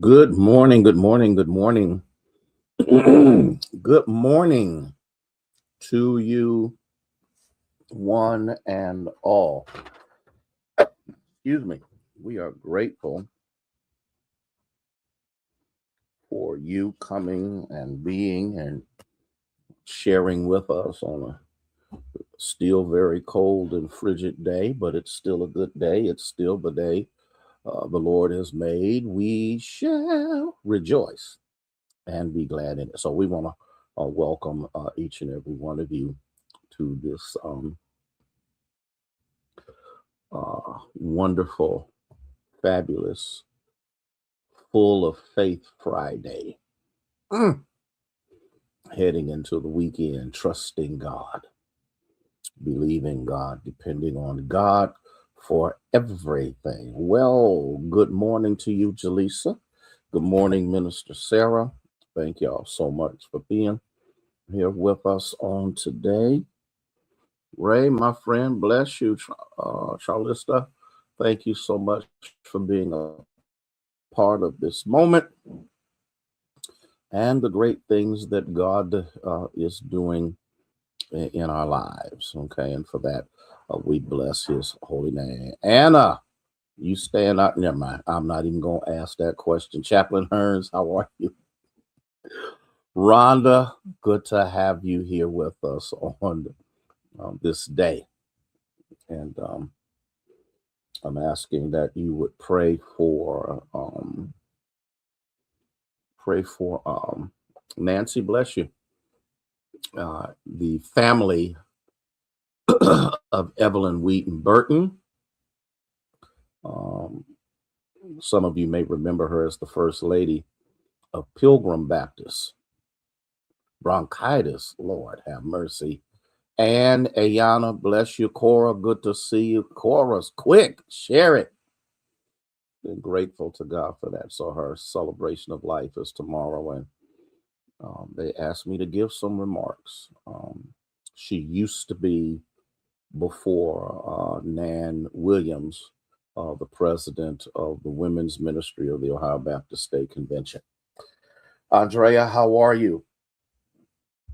Good morning, good morning, good morning. Good morning to you, one and all. Excuse me. We are grateful for you coming and being and sharing with us on a still very cold and frigid day, but it's still a good day. It's still the day the Lord has made. We shall rejoice and be glad in it. So we want to welcome each and every one of you to this wonderful, fabulous, full of faith Friday. Mm. Heading into the weekend, trusting God, believing God, depending on God for everything. Well, good morning to you, Jaleesa. Good morning, Minister Sarah. Thank y'all so much for being here with us on today. Ray, my friend, bless you, Charlista. Thank you so much for being a part of this moment and the great things that God is doing in our lives. Okay, and for that, we bless His holy name. Anna, you stand out. Never mind. I'm not even going to ask that question. Chaplain Hearns, how are you? Rhonda, good to have you here with us on this day. And I'm asking that you would pray for Nancy. Bless you. The family of Evelyn Wheaton Burton. Um, some of you may remember her as the first lady of Pilgrim Baptist. Bronchitis, Lord have mercy. And Ayana, bless you. Cora, good to see you. Cora's quick, share it. Been grateful to God for that. So her celebration of life is tomorrow, and they asked me to give some remarks. She used to be, before Nan Williams, the president of the women's ministry of the Ohio Baptist State Convention. Andrea, how are you?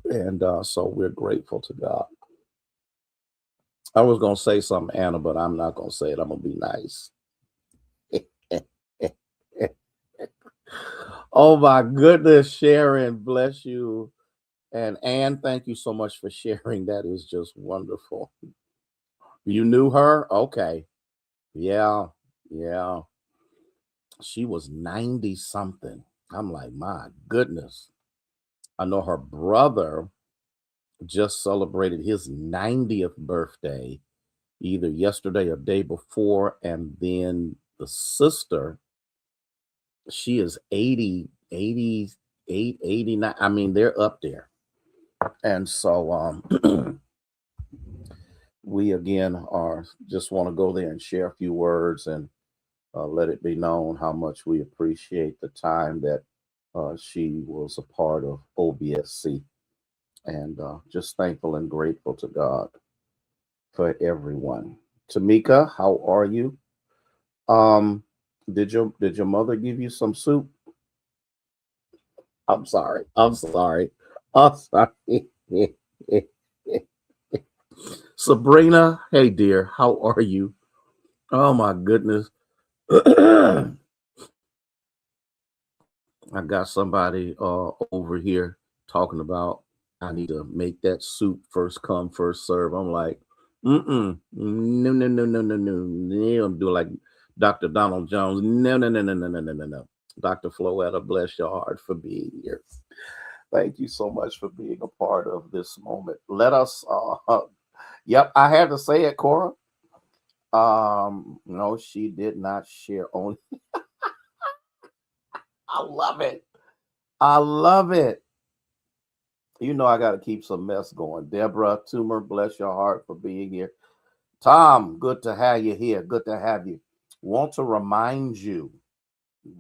And so we're grateful to God. I was going to say something, Anna, but I'm not going to say it. I'm going to be nice. Oh, my goodness, Sharon, bless you. And Ann, thank you so much for sharing. That is just wonderful. You knew her? Okay. Yeah. Yeah. She was 90 something. I'm like, my goodness. I know her brother just celebrated his 90th birthday either yesterday or day before. And then the sister, she is 80, 88, 89. I mean, they're up there. And so we again are just want to go there and share a few words and let it be known how much we appreciate the time that she was a part of OBSC, and just thankful and grateful to God for everyone. Tamika, how are you? Um, did your mother give you some soup? I'm sorry. I'm sorry. I'm sorry. Sabrina, hey dear, how are you? Oh my goodness. I got somebody over here talking about I need to make that soup first come, first serve. I'm like, no, no, no, no, no, no. I'm doing like Dr. Donald Jones. No, no, no, no, no, no, no, no, no. Dr. Floetta, bless your heart for being here. Thank you so much for being a part of this moment. Let us, yep, I had to say it, Cora. No, she did not share only. I love it. I love it. You know, I got to keep some mess going. Deborah Toomer, bless your heart for being here. Tom, good to have you here. Good to have you. Want to remind you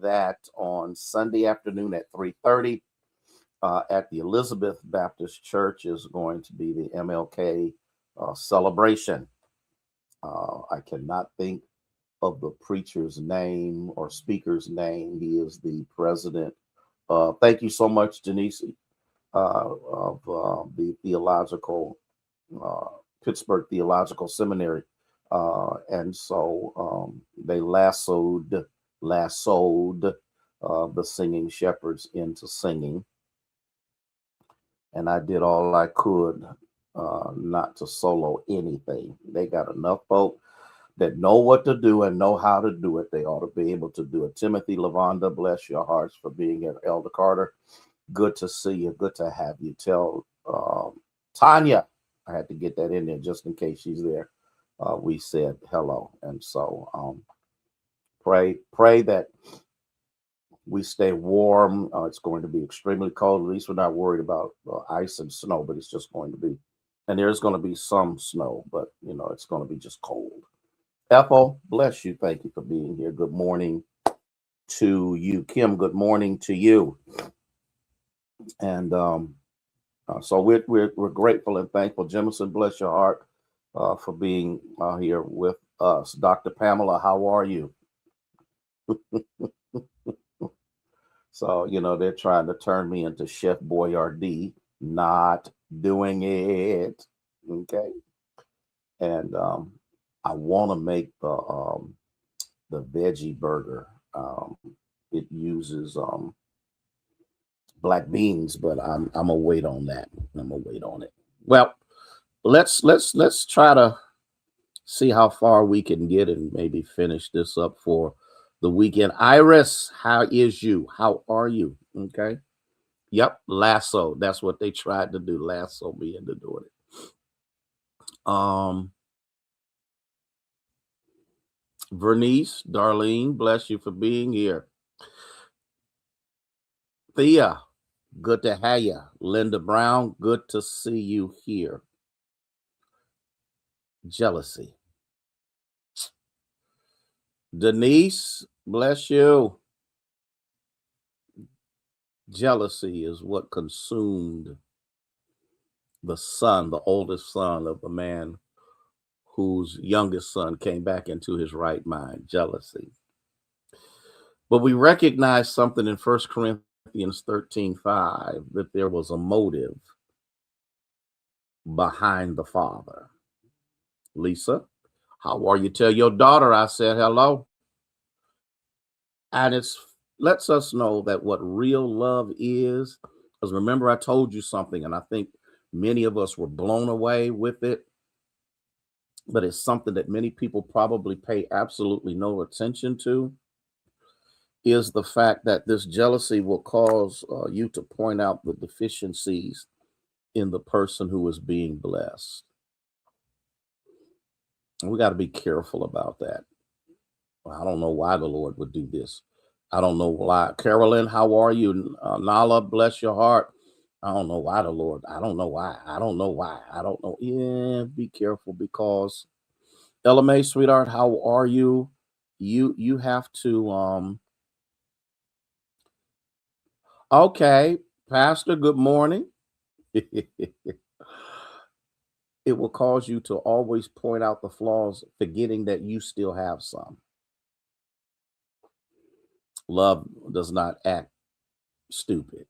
that on Sunday afternoon at 3:30 at the Elizabeth Baptist Church is going to be the MLK celebration. I cannot think of the preacher's name or speaker's name. He is the president. Thank you so much, Janice, of the theological uh, Pittsburgh Theological Seminary, and so they lassoed the singing shepherds into singing, and I did all I could not to solo anything. They got enough folk that know what to do and know how to do it. They ought to be able to do it. Timothy, Lavonda, bless your hearts for being here. Elder Carter, good to see you. Good to have you. Tell Tanya, I had to get that in there just in case she's there. We said hello. And so pray that we stay warm. It's going to be extremely cold. At least we're not worried about ice and snow, but it's just going to be, and there's going to be some snow, but it's going to be just cold. Ethel, bless you. Thank you for being here. Good morning to you. Kim, good morning to you. And so we're grateful and thankful. Jemison, bless your heart for being here with us. Dr. Pamela, how are you? So, they're trying to turn me into Chef Boyardee. Not doing it. Okay. And I want to make the veggie burger. It uses black beans, but I'm gonna wait on that. I'm gonna wait on it. Well, let's try to see how far we can get and maybe finish this up for the weekend. Iris, how is you? How are you? Okay. Yep, lasso. That's what they tried to do. Lasso me into doing it. Vernice, Darlene, bless you for being here. Thea, good to have you. Linda Brown, good to see you here. Jealousy. Denise, bless you. Jealousy is what consumed the son, the oldest son of the man whose youngest son came back into his right mind. Jealousy. But we recognize something in 1 Corinthians 13:5, that there was a motive behind the father. Lisa, how are you? Tell your daughter I said hello. And it lets us know that what real love is, because remember I told you something, and I think many of us were blown away with it, but it's something that many people probably pay absolutely no attention to, is the fact that this jealousy will cause you to point out the deficiencies in the person who is being blessed. And we got to be careful about that. I don't know why the Lord would do this. I don't know why. Carolyn, how are you? Nala, bless your heart. I don't know why the Lord. I don't know why. I don't know why. I don't know. Yeah, be careful, because LMA, sweetheart, how are you? You have to okay, Pastor, good morning. It will cause you to always point out the flaws, forgetting that you still have some. Love does not act stupid.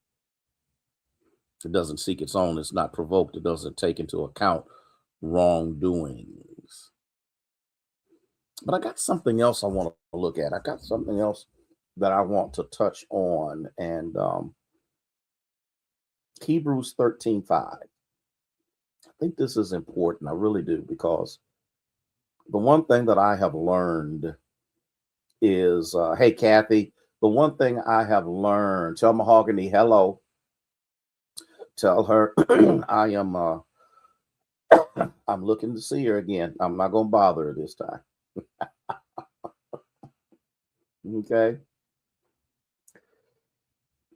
It doesn't seek its own. It's not provoked. It doesn't take into account wrongdoings. But I got something else I want to look at. I got something else that I want to touch on. And Hebrews 13:5. I think this is important. I really do, because the one thing that I have learned is, hey, Kathy, the one thing I have learned, tell Mahogany hello. Tell her I am I'm looking to see her again. I'm not going to bother her this time. Okay.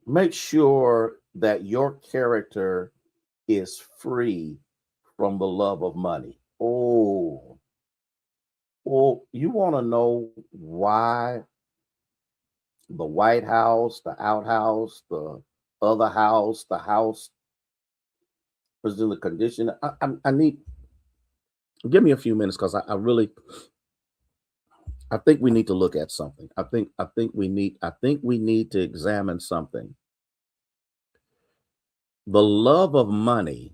Make sure that your character is free from the love of money. Oh, you want to know why the White House, the outhouse, the other house, the house was in the condition? I need, give me a few minutes, because I really, I think we need to look at something. I think we need to examine something. The love of money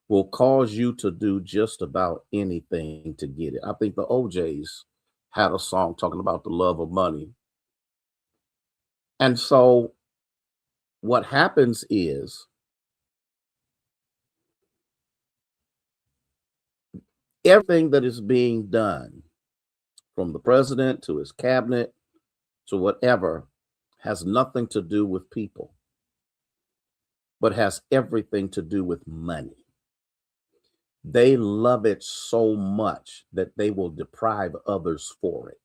will cause you to do just about anything to get it. I think the OJs had a song talking about the love of money. And so what happens is everything that is being done, from the president to his cabinet to whatever, has nothing to do with people, but has everything to do with money. They love it so much that they will deprive others for it.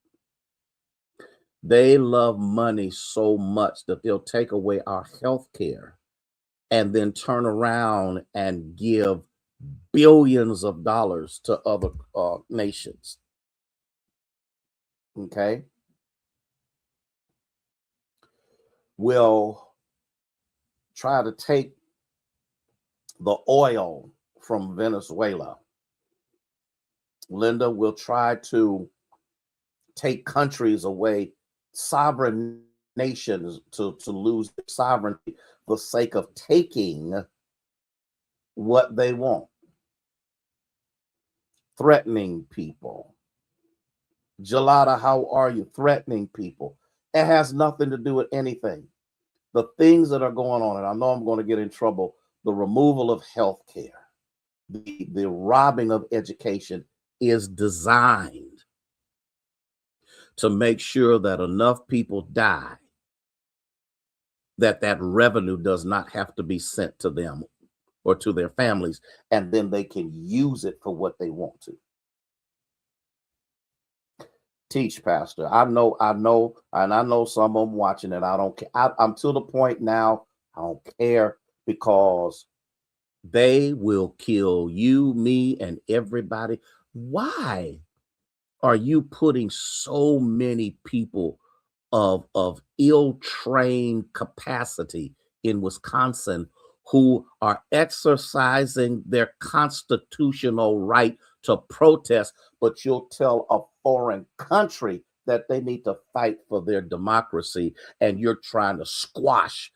They love money so much that they'll take away our health care and then turn around and give billions of dollars to other nations. Okay. Will try to take the oil from Venezuela. Linda will try to take countries away, sovereign nations to lose sovereignty for the sake of taking what they want. Threatening people. Gelada, how are you? Threatening people. It has nothing to do with anything. The things that are going on, and I know I'm going to get in trouble, the removal of health care, the robbing of education is designed to make sure that enough people die that revenue does not have to be sent to them or to their families, and then they can use it for what they want to. Teach, Pastor. I know, and I know some of them watching it. I don't care. I'm to the point now, I don't care, because they will kill you, me, and everybody. Why are you putting so many people of ill-trained capacity in Wisconsin who are exercising their constitutional right to protest, but you'll tell a foreign country that they need to fight for their democracy, and you're trying to squash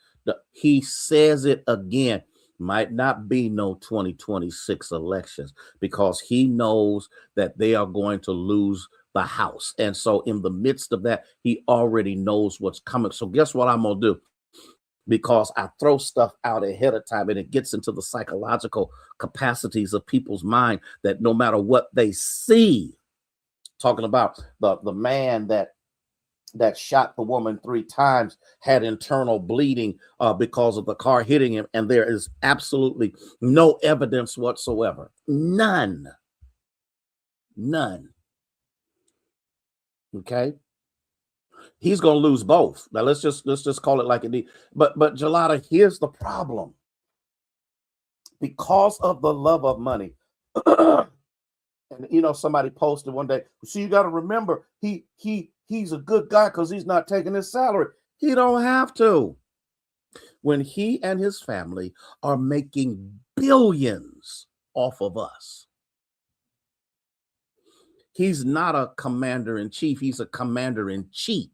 he says it again, might not be no 2026 elections, because he knows that they are going to lose the House. And so in the midst of that, he already knows what's coming. So guess what I'm going to do? Because I throw stuff out ahead of time, and it gets into the psychological capacities of people's mind, that no matter what they see, talking about the man that shot the woman 3 times had internal bleeding because of the car hitting him, and there is absolutely no evidence whatsoever. None. Okay. He's going to lose both. Now let's just call it like it is. But Gelada, here's the problem. Because of the love of money, and somebody posted one day, so you got to remember, he's a good guy because he's not taking his salary. He don't have to. When he and his family are making billions off of us, he's not a commander-in-chief. He's a commander-in-chief.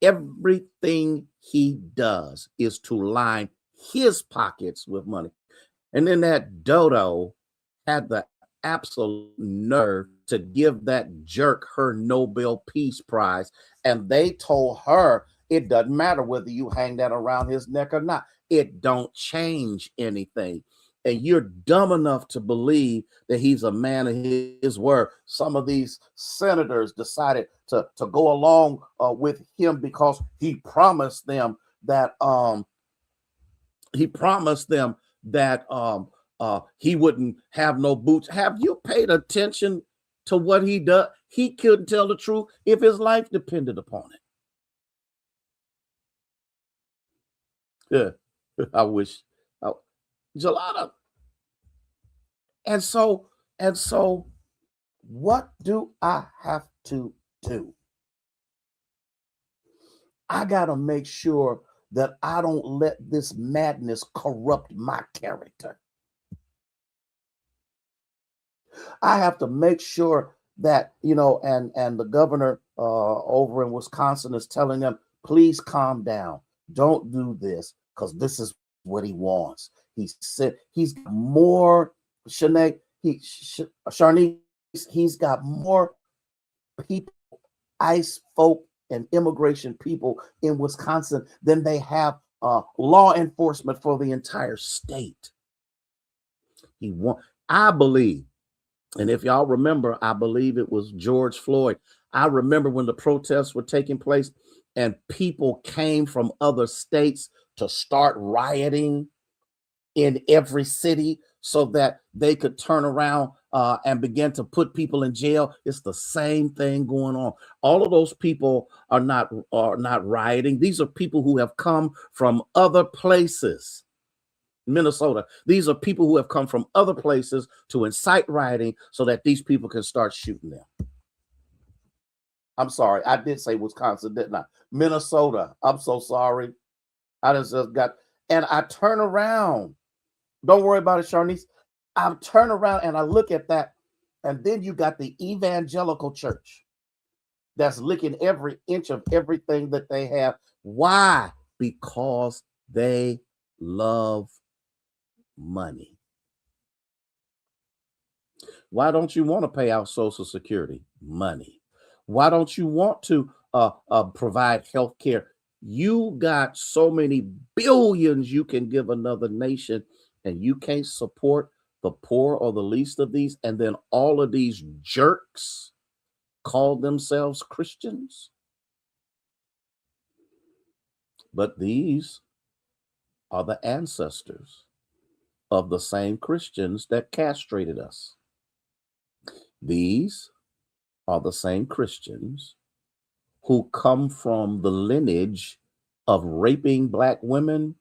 Everything he does is to line his pockets with money. And then that dodo had the absolute nerve to give that jerk her Nobel Peace Prize. And they told her, it doesn't matter whether you hang that around his neck or not. It don't change anything. And you're dumb enough to believe that he's a man of his word. Some of these senators decided to go along with him because he promised them that he wouldn't have no boots. Have you paid attention to what he does? He couldn't tell the truth if his life depended upon it. Yeah, I wish. Gelada. And so, what do I have to do? I got to make sure that I don't let this madness corrupt my character. I have to make sure that, and the governor over in Wisconsin is telling them, please calm down. Don't do this because this is what he wants. He said he's got more, Shanae, Sharnice, he's got more people, ICE folk and immigration people in Wisconsin than they have law enforcement for the entire state. I believe, and if y'all remember, I believe it was George Floyd. I remember when the protests were taking place and people came from other states to start rioting in every city so that they could turn around and begin to put people in jail. It's the same thing going on. All of those people are not rioting. These are people who have come from other places. Minnesota. These are people who have come from other places to incite rioting so that these people can start shooting them. I'm sorry. I did say Wisconsin, didn't I? Minnesota. I'm so sorry. I just got, and I turn around. Don't worry about it, Sharnice. I turn around and I look at that. And then you got the evangelical church that's licking every inch of everything that they have. Why? Because they love money. Why don't you want to pay out Social Security? Money. Why don't you want to provide health care? You got so many billions you can give another nation, and you can't support the poor or the least of these. And then all of these jerks call themselves Christians. But these are the ancestors of the same Christians that castrated us. These are the same Christians who come from the lineage of raping Black women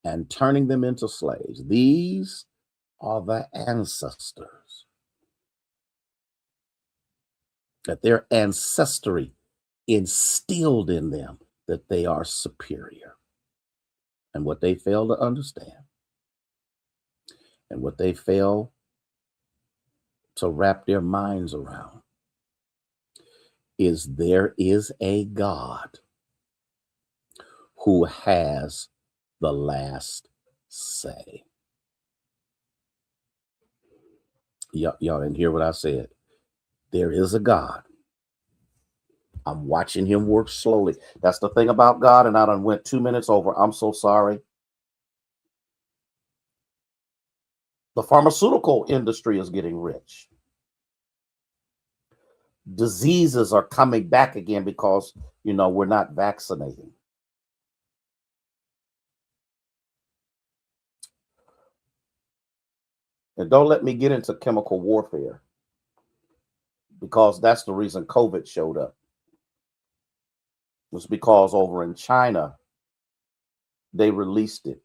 and turning them into slaves. These are the ancestors. That their ancestry instilled in them that they are superior. And what they fail to understand, and what they fail to wrap their minds around, is there is a God who has the last say. Y'all didn't hear what I said. There is a God. I'm watching him work slowly. That's the thing about God, and I done went 2 minutes over. I'm so sorry. The pharmaceutical industry is getting rich. Diseases are coming back again because, we're not vaccinating. And don't let me get into chemical warfare, because that's the reason COVID showed up. It was because over in China, they released it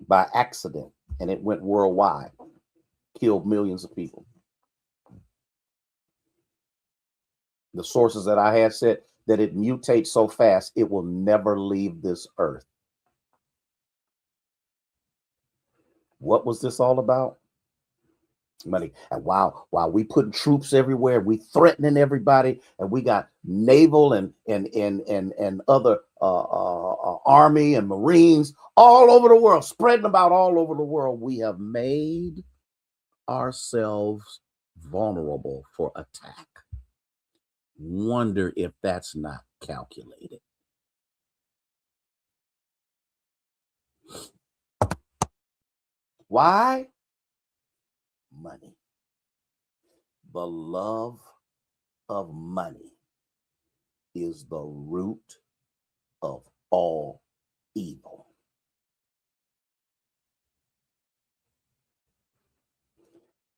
by accident and it went worldwide, killed millions of people. The sources that I had said that it mutates so fast, it will never leave this earth. What was this all about? Money. And while we putting troops everywhere, we threatening everybody, and we got naval and other army and Marines all over the world, spreading about all over the world, we have made ourselves vulnerable for attack. Wonder if that's not calculated. Why? Money. The love of money is the root of all evil.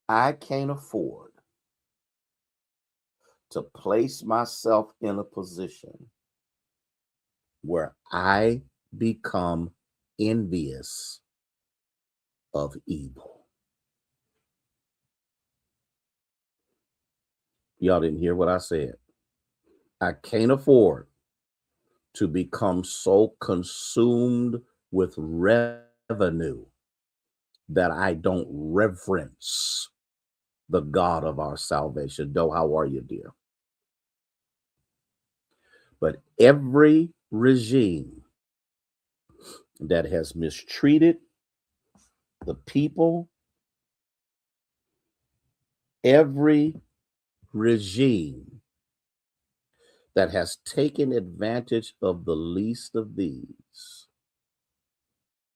I can't afford to place myself in a position where I become envious of evil. Y'all didn't hear what I said. I can't afford to become so consumed with revenue that I don't reverence the God of our salvation. Doe, how are you, dear? But every regime that has mistreated the people, every regime that has taken advantage of the least of these,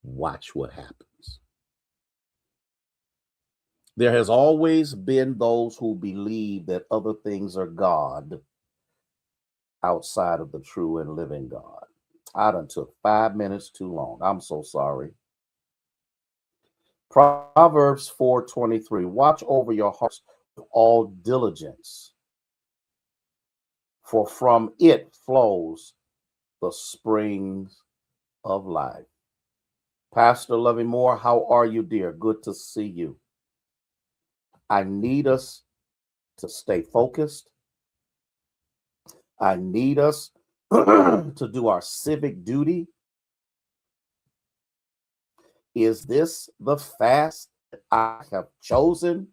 watch what happens. There has always been those who believe that other things are God outside of the true and living God. I done took 5 minutes too long. I'm so sorry. Proverbs 4:23. Watch over your hearts with all diligence, for from it flows the springs of life. Pastor Loving Moore, how are you, dear? Good to see you. I need us to stay focused. I need us to do our civic duty. Is this the fast that I have chosen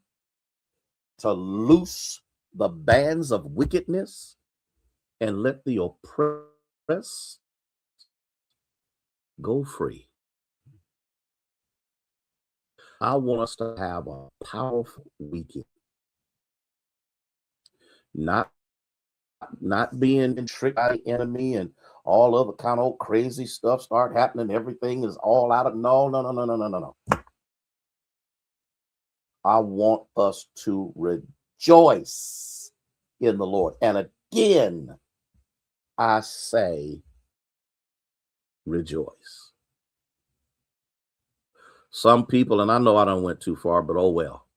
to loose the bands of wickedness and let the oppressed go free? I want us to have a powerful weekend, not being tricked by the enemy and all other kind of crazy stuff start happening. Everything is all out of no. I want us to rejoice in the Lord. And again, I say, rejoice. Some people, and I know I don't went too far, but oh well.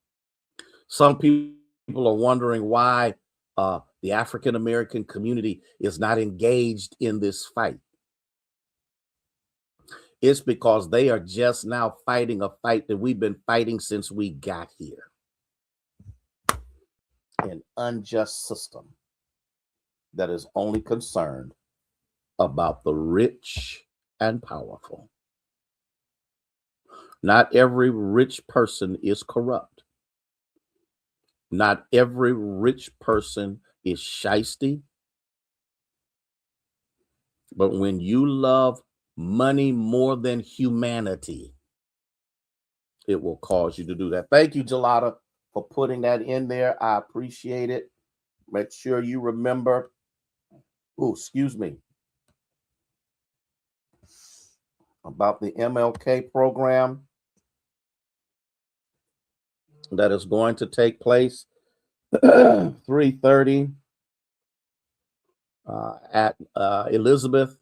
Some people are wondering why the African American community is not engaged in this fight. It's because they are just now fighting a fight that we've been fighting since we got here. An unjust system that is only concerned about the rich and powerful. Not every rich person is corrupt. Not every rich person is shisty. But when you love money more than humanity, it will cause you to do that. Thank you, Gelada, for putting that in there. I appreciate it. Make sure you remember. Oh, excuse me. About the MLK program that is going to take place 3:30 at Elizabeth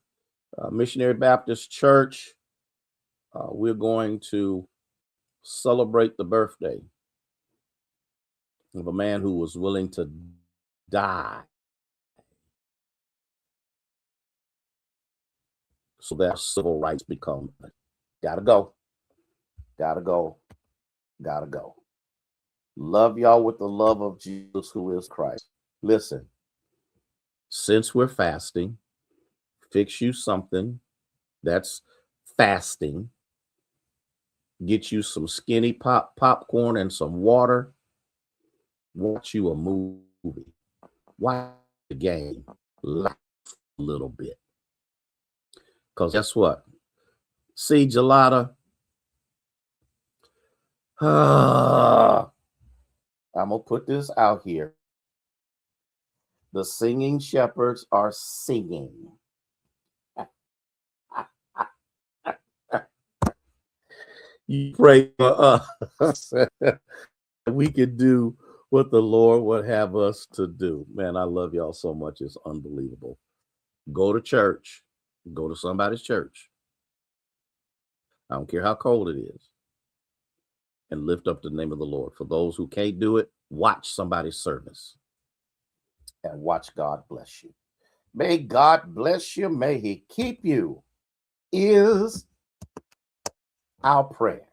Missionary Baptist Church. We're going to celebrate the birthday of a man who was willing to die so that civil rights become. Gotta go. Love y'all with the love of Jesus, who is Christ. Listen, since we're fasting, fix you something that's fasting. Get you some skinny popcorn and some water. Watch you a movie. Watch the game. Laugh a little bit. Because guess what? See, Gelada. I'm going to put this out here. The singing shepherds are singing. You pray for us. We can do what the Lord would have us to do. Man, I love y'all so much. It's unbelievable. Go to church. Go to somebody's church. I don't care how cold it is. And lift up the name of the Lord. For those who can't do it, watch somebody's service. And watch God bless you. May God bless you. May he keep you. Is our prayer.